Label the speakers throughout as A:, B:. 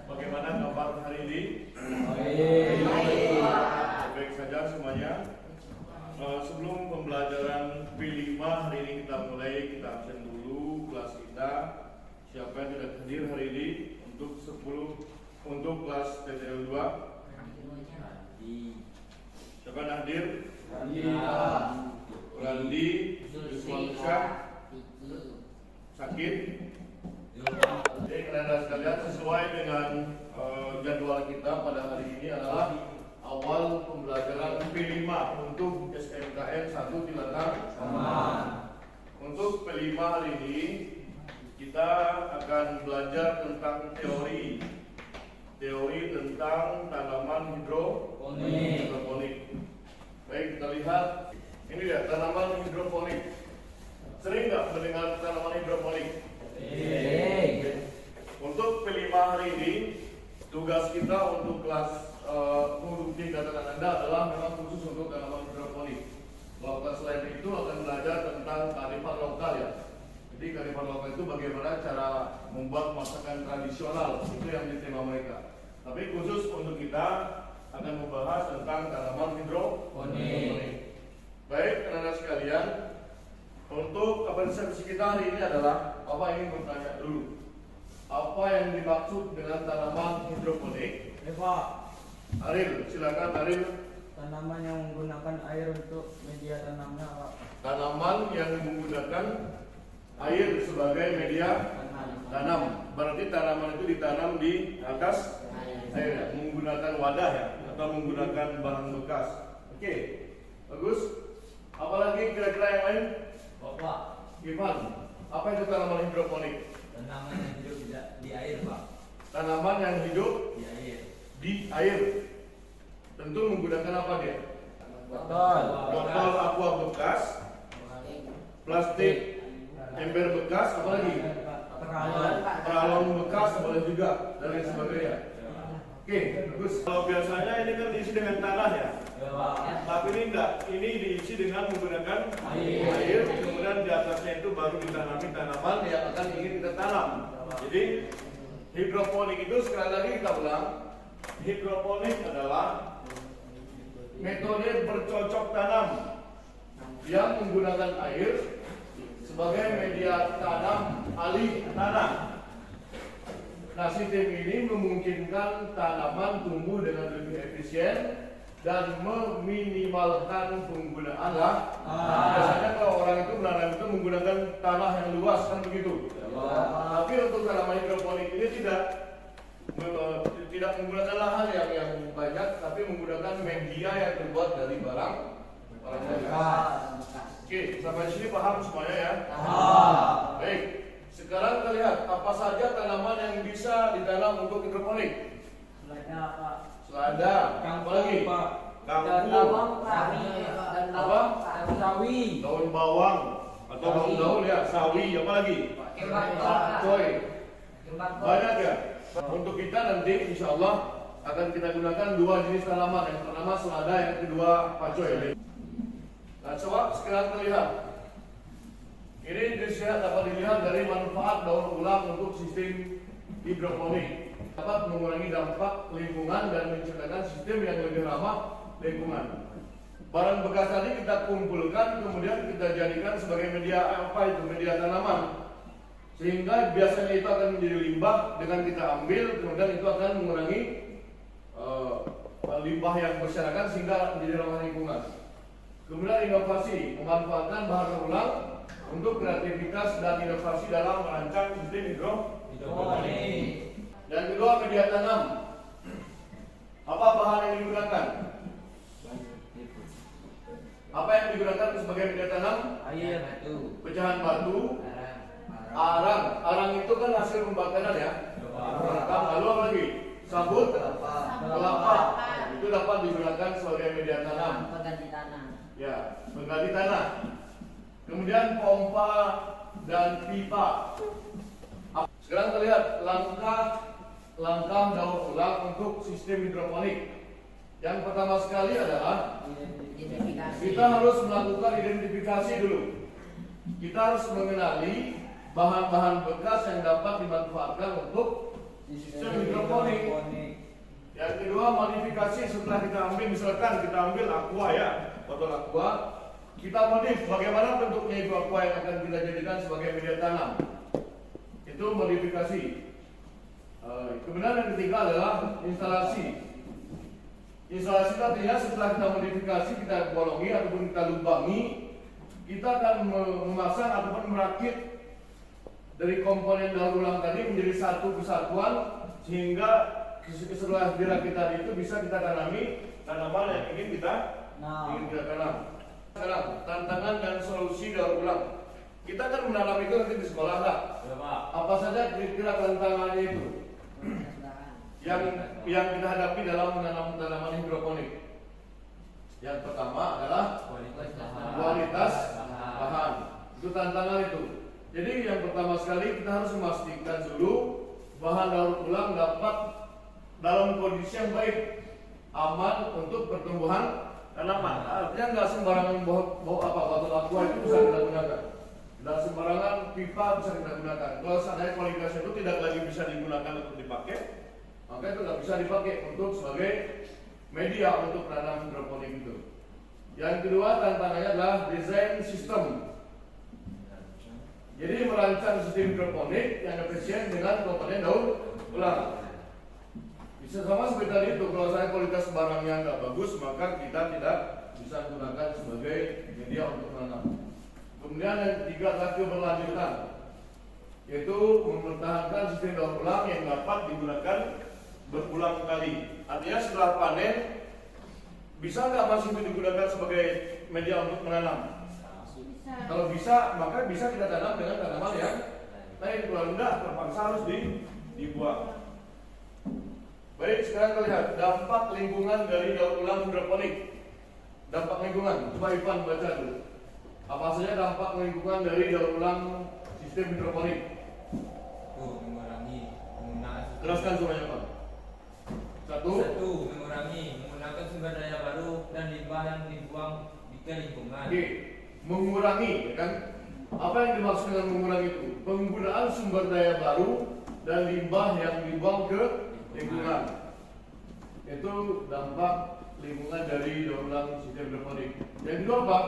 A: Bagaimana kabar hari ini? Baik saja semuanya. Sebelum pembelajaran P5 hari ini kita mulai, kita absen dulu kelas kita. Siapa yang tidak hadir hari ini untuk 10 untuk kelas TTL 2? Siapa yang hadir? Randi, Yuswan Syah, sakit. Jadi kalian sekalian, sesuai dengan jadwal kita pada hari ini adalah awal pembelajaran P5 untuk SMKN 1 Cilacap. Untuk P5 hari ini kita akan belajar tentang teori tentang tanaman hidroponik. Baik, kita lihat ini ya, tanaman hidroponik. Sering nggak mendengar tanaman hidroponik? Untuk P5 hari ini tugas kita untuk kelas produksi katakan Anda adalah memang khusus untuk tanaman hidroponik. Kalau selain itu akan belajar tentang kearifan lokal ya. Jadi kearifan lokal itu bagaimana cara membuat masakan tradisional, itu yang di tema mereka. Tapi khusus untuk kita akan membahas tentang tanaman hidroponik. Baik, anak-anak sekalian, untuk konsentrasi kita hari ini adalah ingin bertanya dulu. Apa yang dimaksud dengan tanaman hidroponik?
B: Pak.
A: Aril, silakan Aril.
B: Tanaman yang menggunakan air untuk media tanamnya, Pak.
A: Tanaman yang menggunakan air sebagai media tanam. Berarti tanaman itu ditanam di atas air ya? Menggunakan wadah ya, atau menggunakan bahan bekas. Oke, bagus. Apalagi kira-kira yang lain?
C: Bapak,
A: Ivan, apa itu tanaman hidroponik?
C: tanaman yang hidup di air, Pak.
A: Tanaman yang hidup
C: Di air.
A: di air. Tentu menggunakan apa dia? Botol aqua bekas, plastik, ember bekas, apa lagi? Peralon bekas boleh juga, dan lain sebagainya. Oke, bagus. Kalau biasanya ini kan diisi dengan tanah ya. Tapi ini enggak, ini diisi dengan menggunakan air, kemudian di atasnya itu baru ditanami tanaman yang akan ingin kita tanam. Jadi hidroponik itu sekali lagi kita ulang, hidroponik adalah metode bercocok tanam yang menggunakan air sebagai media tanam alih tanah. Nah, sistem ini memungkinkan tanaman tumbuh dengan lebih efisien dan meminimalkan penggunaan lahan. Biasanya kalau orang itu menanam itu menggunakan tanah yang luas kan begitu. Tapi untuk tanaman hidroponik ini tidak menggunakan lahan yang banyak, tapi menggunakan media yang terbuat dari barang bekas. Oke, sampai sini paham semuanya ya? Baik. Sekarang kita lihat apa saja tanaman yang bisa ditanam untuk hidroponik. Selada, apa lagi? Kangkung,
B: Sawi.
A: daun bawang atau daun-daun ya, sawi, apa lagi? Pakcoy. Banyak ya. Untuk kita nanti insya Allah akan kita gunakan dua jenis tanaman. Yang pertama selada, yang kedua pakcoy. Nah, coba sekarang kita lihat. Ini dapat dilihat dari manfaat daur ulang untuk sistem hidroponik. Dapat mengurangi dampak lingkungan dan menciptakan sistem yang lebih ramah lingkungan. Barang bekas tadi kita kumpulkan, kemudian kita jadikan sebagai media media tanaman. Sehingga biasanya itu akan menjadi limbah dengan kita ambil, kemudian itu akan mengurangi limbah yang berserakan sehingga menjadi ramah lingkungan. Kemudian inovasi, memanfaatkan bahan ulang untuk kreativitas dan inovasi dalam merancang sistem hidroponik. Yang kedua, media tanam. Apa bahan yang digunakan? Apa yang digunakan sebagai media tanam?
B: Air.
A: Pecahan batu, arang. Arang itu kan hasil pembakaran ya. Lalu apa lagi? Sabut, kelapa. Itu dapat digunakan sebagai media tanam. Ya, mengganti tanah. Kemudian pompa dan pipa. Sekarang kita lihat langkah daur ulang untuk sistem hidroponik. Yang pertama sekali adalah kita harus melakukan identifikasi dulu. Kita harus mengenali bahan-bahan bekas yang dapat dimanfaatkan untuk sistem hidroponik. misalkan kita ambil aqua ya, botol aqua, kita modif bagaimana bentuknya itu aqua yang akan kita jadikan sebagai media tanam. Itu modifikasi. Kemudian yang ketiga adalah instalasi. Instalasi itu artinya setelah kita modifikasi, kita bolongi ataupun kita lubangi, kita akan memasang ataupun merakit dari komponen daur ulang tadi menjadi satu kesatuan, sehingga setelah dirakitan itu bisa kita tanami tanaman yang ingin kita tanam. Sekarang tantangan dan solusi daur ulang. Kita kan menanam itu nanti di sekolah lah. Apa saja kira-kira tantangannya itu yang kita hadapi dalam menanam tanaman hidroponik? Yang pertama adalah kualitas bahan. Itu tantangan itu. Jadi yang pertama sekali kita harus memastikan dulu bahan daur ulang dapat dalam kondisi yang baik, aman untuk pertumbuhan tanaman. Artinya nggak sembarangan botol aqua itu bisa kita gunakan. Tidak sembarangan pipa bisa kita gunakan. Kalau seandainya kualitasnya itu tidak lagi bisa digunakan untuk dipakai, maka itu nggak bisa dipakai untuk sebagai media untuk menanam hidroponik itu. Yang kedua tantangannya adalah desain sistem. Jadi merancang sistem hidroponik yang efisien dengan komponen daur ulang. Bisa sama seperti tadi itu, kalau saya kualitas barangnya nggak bagus, maka kita tidak bisa gunakan sebagai media untuk menanam. Kemudian yang ketiga adalah keberlanjutan, yaitu mempertahankan sistem daur ulang yang dapat digunakan berulang kali. Artinya setelah panen, bisa nggak masih digunakan sebagai media untuk menanam? Kalau bisa, maka bisa kita tanam dengan tanaman yang lain. Kalau enggak, terpaksa harus dibuang. Baik, sekarang kita lihat dampak lingkungan dari daur ulang hidroponik. Dampak lingkungan, coba Ivan baca dulu. Apa saja dampak lingkungan dari daur ulang sistem hidroponik?
C: Mengurangi penggunaan.
A: Jelaskan semuanya, Pak. Satu,
C: mengurangi menggunakan sumber daya baru dan limbah yang dibuang ke lingkungan.
A: Oke, mengurangi, ya kan? Apa yang dimaksud dengan mengurangi itu? Penggunaan sumber daya baru dan limbah yang dibuang ke lingkungan. Itu dampak lingkungan dari daur ulang sistem hidroponik. Yang kedua apa?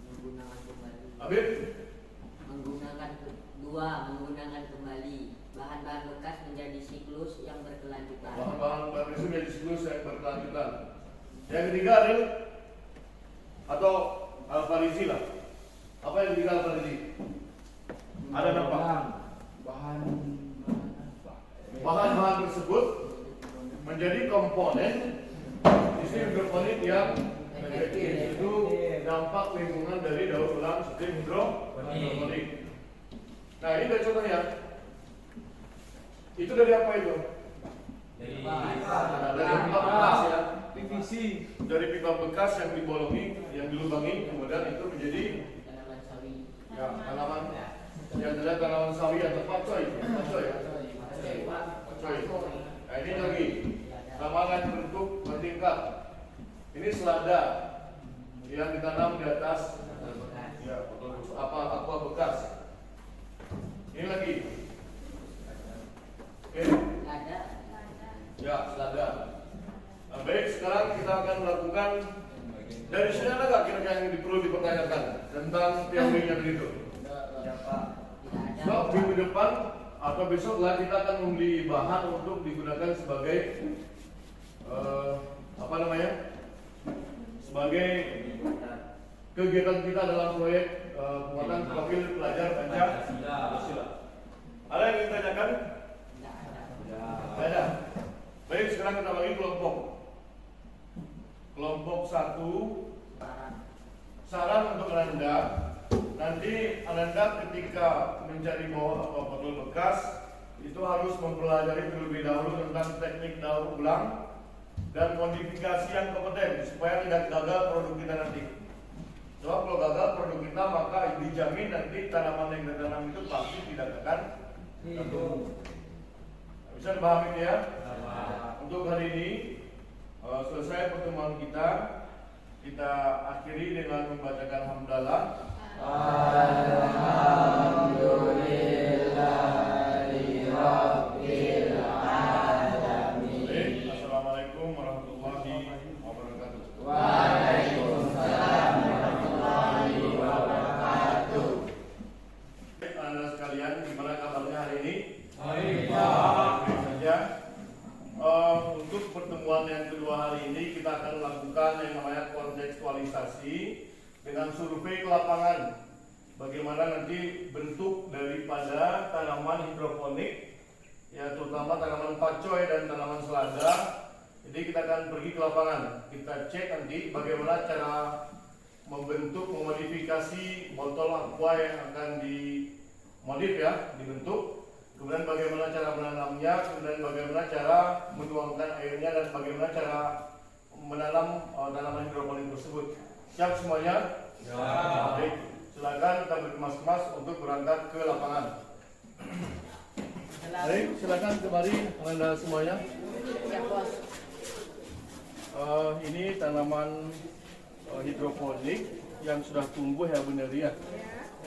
D: Menggunakan kembali.
A: Abid?
D: Menggunakan kembali bahan-bahan bekas menjadi siklus yang berkelanjutan.
A: Bahan-bahan bekas menjadi siklus yang berkelanjutan. Yang ketiga adalah atau Al-Farizi lah. Apa yang ketiga Al-Farizi? Ada dampak. Bahan-bahan tersebut menjadi komponen sistem hidroponik yang efektif. Itu dampak lingkungan dari daur ulang sistem hidroponik. Nah, ini ada contohnya. Itu dari apa itu?
C: Dari
A: pipa bekas ya.
B: PVC.
A: Dari pipa bekas yang dibolongi, yang dilubangi, kemudian itu menjadi
D: Tanaman sawi.
A: ya, tanaman yang terlihat tanaman sawi atau pakcoy ya. Nah, ini lagi tanaman bentuk bertingkat. Ini selada yang ditanam di atas ya, aqua bekas. Ini lagi. Oke.
D: Ada.
A: Ya, selada. Nah, baik, sekarang kita akan melakukan dari sini ada nggak kira-kira yang perlu dipertanyakan tentang teorinya begitu? So, minggu depan atau besok lah kita akan membeli bahan untuk digunakan sebagai apa namanya? Sebagai kegiatan kita dalam proyek penguatan profil pelajar Pancasila. Ada yang ingin tanyakan? Tidak ada. Baik, sekarang kita bagi kelompok. Kelompok 1, saran untuk Ananda. Nanti Ananda ketika mencari botol bekas itu harus mempelajari terlebih dahulu tentang teknik daur ulang dan modifikasi yang kompeten supaya tidak gagal produk kita nanti. Sebab kalau gagal produk kita maka dijamin nanti tanaman yang ditanam itu pasti tidak akan tumbuh. Bisa dipahami ya? Untuk hari ini selesai pertemuan kita. Kita akhiri dengan membacakan hamdalah. Alhamdulillahirabbil alamin. Assalamualaikum warahmatullahi wabarakatuh. untuk pertemuan yang kedua hari ini kita akan melakukan yang namanya kontekstualisasi dengan survei ke lapangan. Bagaimana nanti bentuk daripada tanaman hidroponik, ya terutama tanaman pacoy dan tanaman selada. Jadi kita akan pergi ke lapangan, kita cek nanti bagaimana cara membentuk, memodifikasi botol aqua yang akan dimodif ya, dibentuk. Kemudian bagaimana cara menanamnya, kemudian bagaimana cara menuangkan airnya, dan bagaimana cara menanam tanaman hidroponik tersebut. Siap semuanya?
C: Ya.
A: Baik, silakan kita berkemas-kemas untuk berangkat ke lapangan. Baik, silakan kembali Anda semuanya.
D: Ya bos.
A: Ini tanaman hidroponik yang sudah tumbuh ya Bu Neri ya.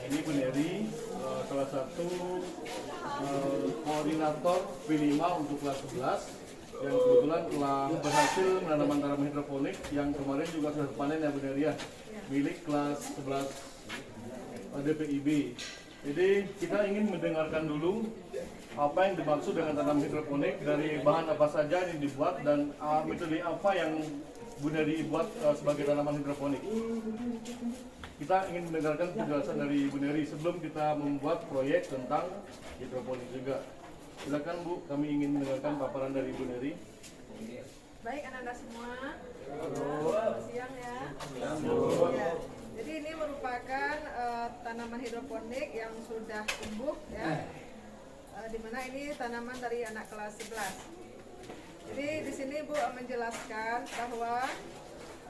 A: Ini Bu Neri salah satu koordinator P5 untuk kelas 11 yang kebetulan telah berhasil menanam tanaman hidroponik yang kemarin juga sudah panen ya Bu Neri ya, milik kelas 11 DPIB. Jadi kita ingin mendengarkan dulu apa yang dimaksud dengan tanaman hidroponik, dari bahan apa saja yang dibuat, dan metode apa yang Bu Neri buat sebagai tanaman hidroponik. Kita ingin mendengarkan penjelasan dari Bu Neri sebelum kita membuat proyek tentang hidroponik juga. Silakan Bu, kami ingin mendengarkan paparan dari Bu Neri.
E: Baik anak-anak semua, selamat siang ya. Ya. Jadi ini merupakan tanaman hidroponik yang sudah tumbuh ya. Di mana ini tanaman dari anak kelas 11. Jadi di sini Bu menjelaskan bahwa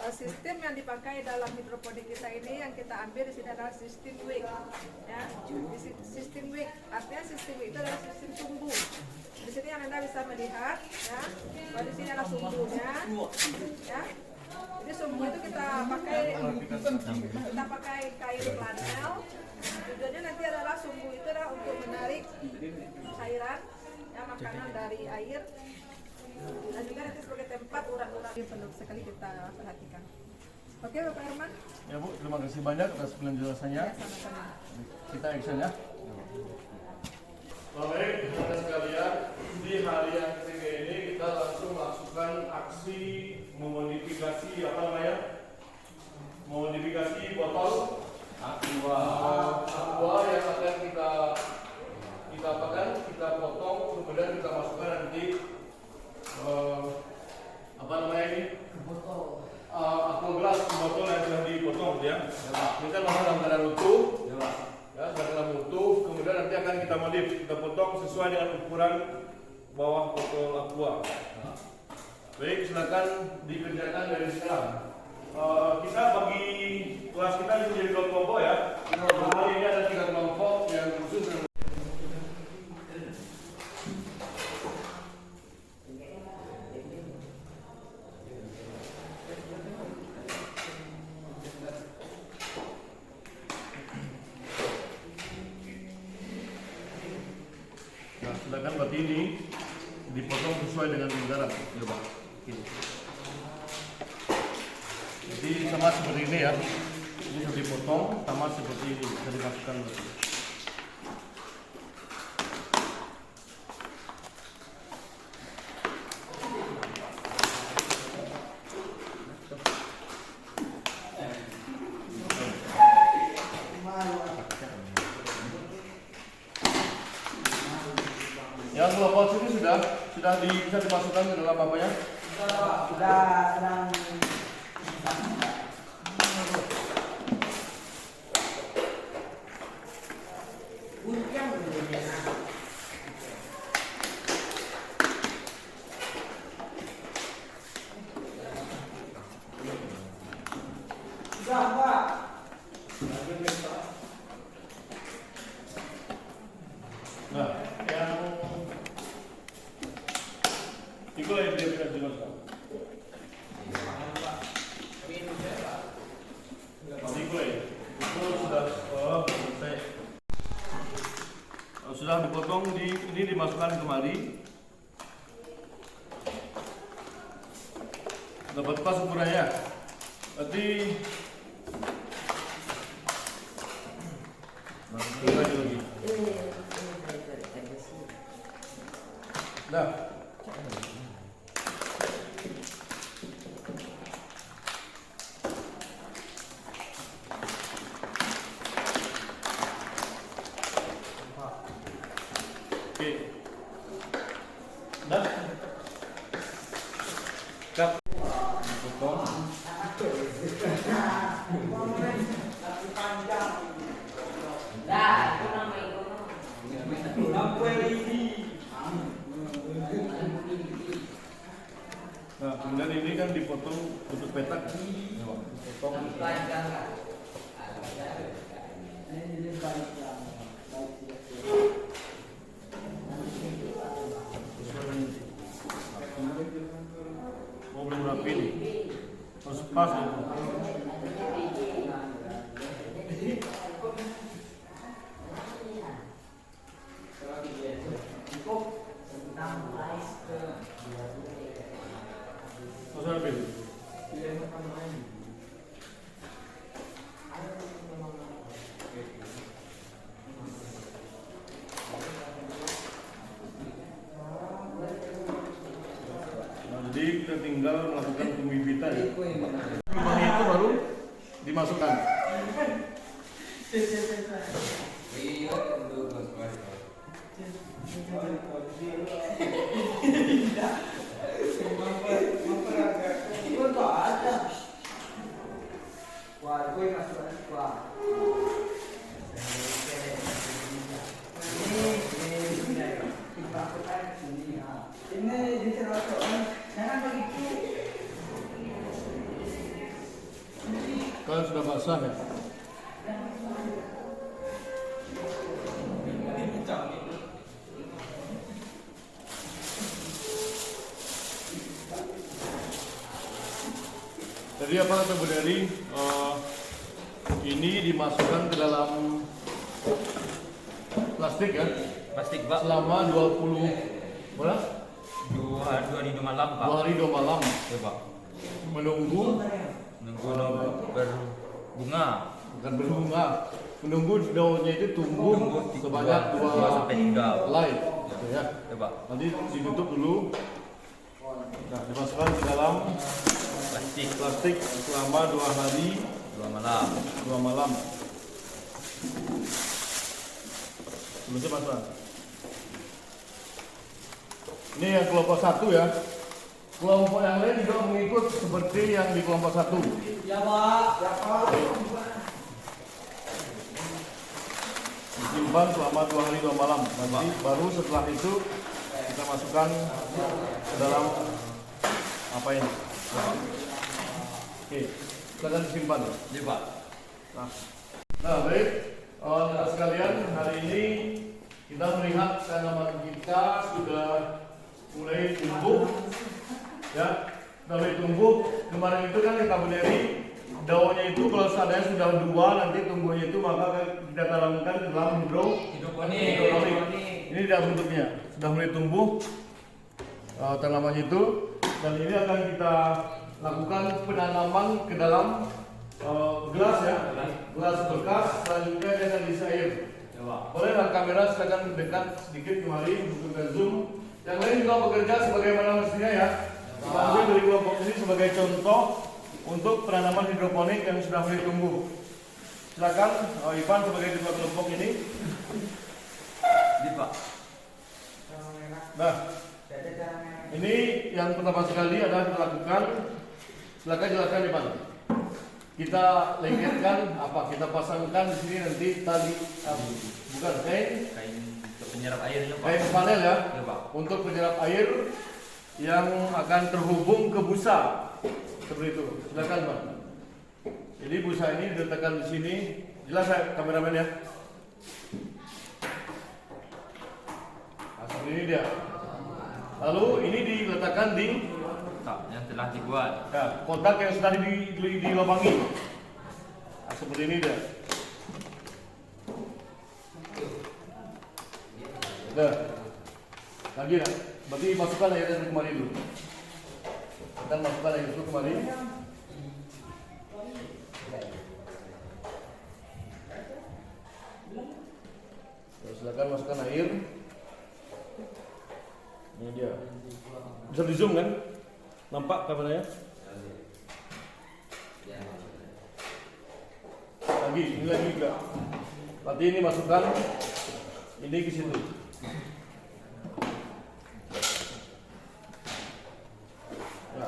E: sistem yang dipakai dalam hidroponik kita ini, yang kita ambil di sini adalah sistem wick, ya. Sistem wick, artinya sistem wick itu adalah sistem sumbu. Di sini Anda bisa melihat, ya, bahwa di sini ada sumbunya, ya. Jadi sumbu itu kita pakai kain flanel. Tujuannya nanti adalah sumbu itu adalah untuk menarik cairan, ya, makanan dari air. Dan juga nanti sebagai tempat urat-urat yang perlu sekali kita perhatikan. Oke Bapak Herman?
A: Ya Bu, terima kasih banyak atas penjelasannya.
E: Ya, sama-sama.
A: Kita action ya. Baik, teman-teman sekalian, di hari yang ketiga ini kita langsung melakukan aksi memodifikasi apa namanya? Memodifikasi botol aqua yang akan kita apakan, kita potong, kemudian kita masukkan nanti apa namanya ini? Aqua gelas, botol yang sudah dipotong ya. Ini kan masih dalam keadaan utuh. Ya, dalam utuh, kemudian nanti akan kita modif, kita potong sesuai dengan ukuran bawah botol aqua. Baik, silakan dikerjakan dari sekarang. Kita bagi kelas kita menjadi 2 kelompok ya. Hari ini ada 3 kelompok yang khusus. Nah, silakan berarti ini dipotong sesuai dengan garam. Coba. Ini. Jadi sama seperti ini ya. Ini sudah dipotong sama seperti ini, bisa dimasukkan berarti. Yang kelompok sini sudah bisa dimasukkan ke dalam apa ya?
B: Sudah sedang
A: Nah, yang itu yang dia bisa jelaskan. Itu sudah selesai. Sudah dipotong, ini dimasukkan kemari. Dapat pas ukurannya. Berarti lagi. Nah, Kemudian ini kan dipotong untuk petak. Potong. Oh, belum rapi nih. Harus pas gitu. Harus rapi. Jadi kita tinggal melakukan pembibitan ya. Lubangnya itu baru dimasukkan. Kalian sudah basah ya? Jadi apa kata Bu Dari? Ini dimasukkan ke dalam plastik ya?
C: Plastik Pak.
A: Selama 20 berapa?
C: 2 hari 2 malam Pak.
A: 2 hari 2 malam
C: Ya Pak.
A: menunggu
C: berbunga.
A: bukan berbunga, menunggu daunnya itu tumbuh sebanyak 2
C: sampai 3
A: helai gitu ya.
C: Ya Pak.
A: Nanti ditutup dulu. Nah, dimasukkan ke dalam plastik selama 2 hari
C: 2 malam.
A: 2 malam. Sebelumnya masukkan. Ini yang kelompok 1 ya. Kelompok yang lain juga mengikut seperti yang di kelompok 1.
B: Ya Pak, ya Pak.
A: Disimpan selama 2 hari 2 malam. Nanti baru setelah itu kita masukkan ke dalam apa ini? Oke, silakan disimpan.
C: Ya Pak.
A: Nah baik, teman-teman sekalian, hari ini kita melihat tanaman kita sudah mulai tumbuh, ya, sudah mulai tumbuh. Kemarin itu kan kita berdiri, daunnya itu kalau seandainya sudah 2 nanti tumbuhnya itu maka kita tanamkan ke dalam hidroponik. Ini tidak bentuknya, sudah mulai tumbuh tanaman itu, dan ini akan kita lakukan penanaman ke dalam gelas ya, gelas bekas, selanjutnya dia akan diisi air. Bolehlah kamera silakan dekat sedikit kemari untuk kita zoom. Yang lain juga bekerja sebagaimana mestinya ya. Kita ambil dari kelompok ini sebagai contoh untuk penanaman hidroponik yang sudah mulai tumbuh. Silakan Ivan sebagai ketua kelompok ini.
C: Pak.
A: Nah, ini yang pertama sekali adalah kita lakukan. Silakan jelaskan Ivan. Kita lengketkan apa? Kita pasangkan di sini nanti tali bukan kain
C: Untuk penyerap airnya Pak.
A: kain panel ya,
C: Ya Pak.
A: untuk penyerap air yang akan terhubung ke busa seperti itu. Silakan Pak. Jadi busa ini diletakkan di sini. Jelas ya kameramen ya. Nah, seperti ini dia. Lalu ini diletakkan di
C: Yang telah dibuat.
A: ya, kotak yang sudah dilubangi. Nah, seperti ini dia. Nah, lagi ya. Berarti masukkan air dari kemari dulu. Kita masukkan air itu kemari. Terus silakan masukkan air. Ini dia. Bisa di zoom kan? Nampak kameranya? Lagi, ini lagi juga. Nanti ini masukkan ini ke situ. Ya.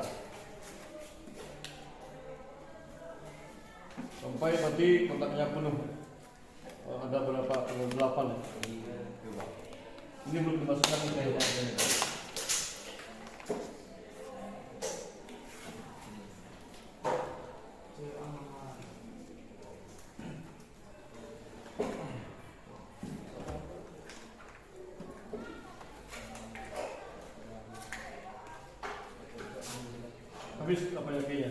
A: Sampai nanti kotaknya penuh. Ada berapa? 8 ya? Ini belum dimasukkan ke air. habis apa ya kayaknya.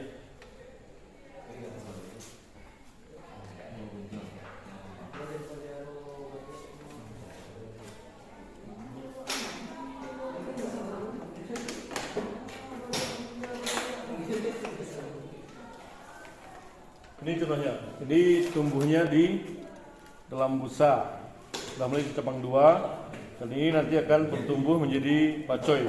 A: Ini contohnya, jadi tumbuhnya di dalam busa, sudah mulai cabang 2, dan ini nanti akan bertumbuh menjadi pacoy.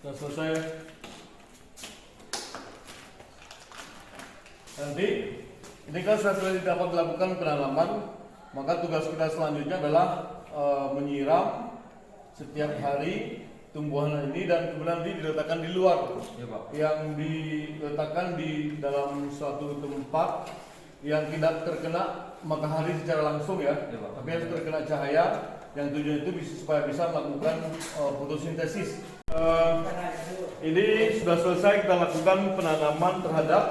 A: Sudah selesai. Nanti ini kan sudah dapat dilakukan penanaman, maka tugas kita selanjutnya adalah menyiram setiap hari tumbuhan ini, dan kemudian nanti diletakkan di luar,
C: Ya, Pak.
A: yang diletakkan di dalam suatu tempat yang tidak terkena matahari secara langsung ya,
C: Ya, Pak.
A: tapi harus terkena cahaya, yang tujuan itu supaya bisa melakukan fotosintesis. Ini sudah selesai kita lakukan penanaman terhadap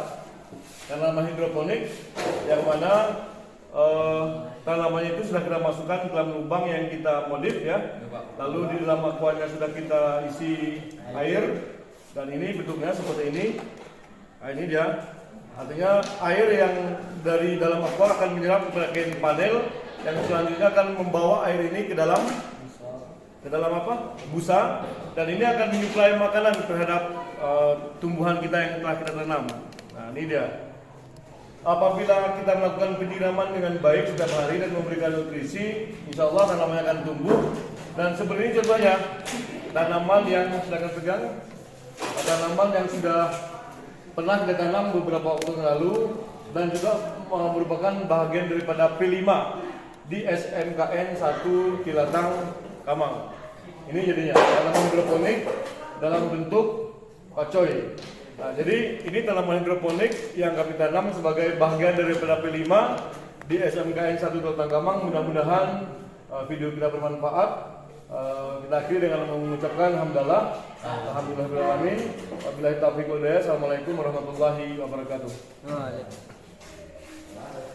A: tanaman hidroponik, yang mana tanamannya itu sudah kita masukkan ke dalam lubang yang kita modif ya. Lalu di dalam aquanya sudah kita isi air, dan ini bentuknya seperti ini. Nah, ini dia. Artinya air yang dari dalam aqua akan menyerap kepada kain panel, yang selanjutnya akan membawa air ini ke dalam apa? Busa, dan ini akan menyuplai makanan terhadap tumbuhan kita yang telah kita tanam. Nah, ini dia. Apabila kita melakukan penyiraman dengan baik setiap hari dan memberikan nutrisi, insya Allah tanamannya akan tumbuh. Dan seperti ini contohnya, tanaman yang sedang pegang, tanaman yang sudah pernah kita tanam beberapa waktu yang lalu, dan juga merupakan bagian daripada P5 di SMKN 1 Kilatang, Kamang. Ini jadinya tanaman hidroponik dalam bentuk pacoy. Nah, jadi ini tanaman hidroponik yang kami tanam sebagai bagian daripada P5 di SMKN 1 Kilatang, Kamang. Mudah-mudahan video kita bermanfaat. Kita akhiri dengan mengucapkan hamdalah, alhamdulillahirobbilalamin. Wabillahi taufiq wal hidayah. Assalamualaikum warahmatullahi wabarakatuh.